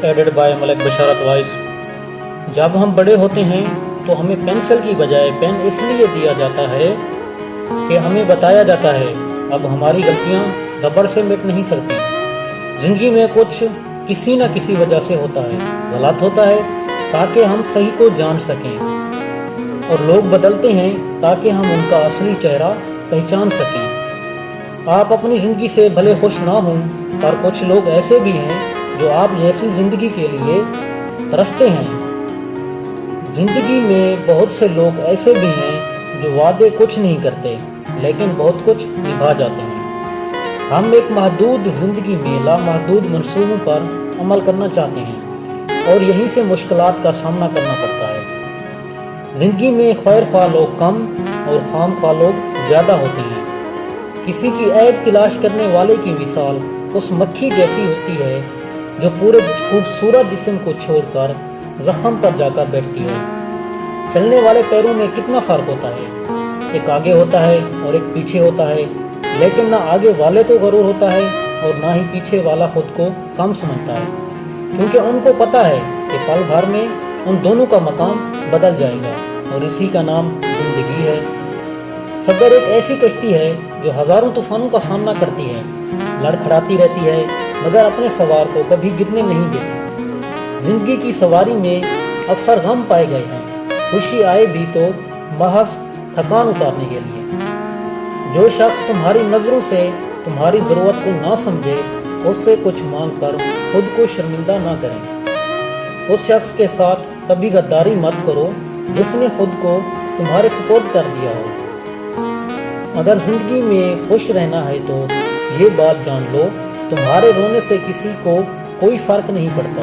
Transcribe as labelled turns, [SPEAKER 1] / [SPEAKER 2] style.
[SPEAKER 1] Added by Malik Basharat Wais. जब हम बड़े होते हैं तो हमें पेंसिल की बजाय पेन इसलिए दिया जाता है कि हमें बताया जाता है अब हमारी गलतियाँ रबड़ से मिट नहीं सकती। ज़िंदगी में कुछ किसी न किसी वजह से होता है, गलत होता है ताकि हम सही को जान सकें, और लोग बदलते हैं ताकि हम उनका असली चेहरा पहचान सकें। आप अपनी ज़िंदगी से भले खुश ना हों, पर कुछ लोग ऐसे भी हैं जो आप जैसी ज़िंदगी के लिए तरसते हैं। ज़िंदगी में बहुत से लोग ऐसे भी हैं जो वादे कुछ नहीं करते लेकिन बहुत कुछ निभा जाते हैं। हम एक महदूद ज़िंदगी में लामहदूद मंसूबों पर अमल करना चाहते हैं और यहीं से मुश्किलात का सामना करना पड़ता है। ज़िंदगी में खैर ख्वाह लोग कम और खाम ख्वाह लोग ज़्यादा होते हैं। किसी की ऐब तलाश करने वाले की मिसाल उस मक्खी जैसी होती है जो पूरे खूबसूरत जिस्म को छोड़कर ज़ख्म पर जाकर बैठती है। चलने वाले पैरों में कितना फ़र्क होता है, एक आगे होता है और एक पीछे होता है, लेकिन ना आगे वाले को गरूर होता है और ना ही पीछे वाला खुद को कम समझता है, क्योंकि उनको पता है कि पल भर में उन दोनों का मकाम बदल जाएगा और इसी का नाम ज़िंदगी है। सफ़र एक ऐसी कश्ती है जो हज़ारों तूफ़ानों का सामना करती है, लड़खड़ाती रहती है मगर अपने सवार को कभी गिरने नहीं देती। ज़िंदगी की सवारी में अक्सर गम पाए गए हैं, खुशी आए भी तो महज थकान उतारने के लिए। जो शख्स तुम्हारी नज़रों से तुम्हारी ज़रूरत को ना समझे, उससे कुछ मांग कर खुद को शर्मिंदा ना करें। उस शख्स के साथ कभी गद्दारी मत करो जिसने खुद को तुम्हारे सुपुर्द कर दिया हो। अगर ज़िंदगी में खुश रहना है तो ये बात जान लो, तुम्हारे रोने से किसी को कोई फ़र्क नहीं पड़ता।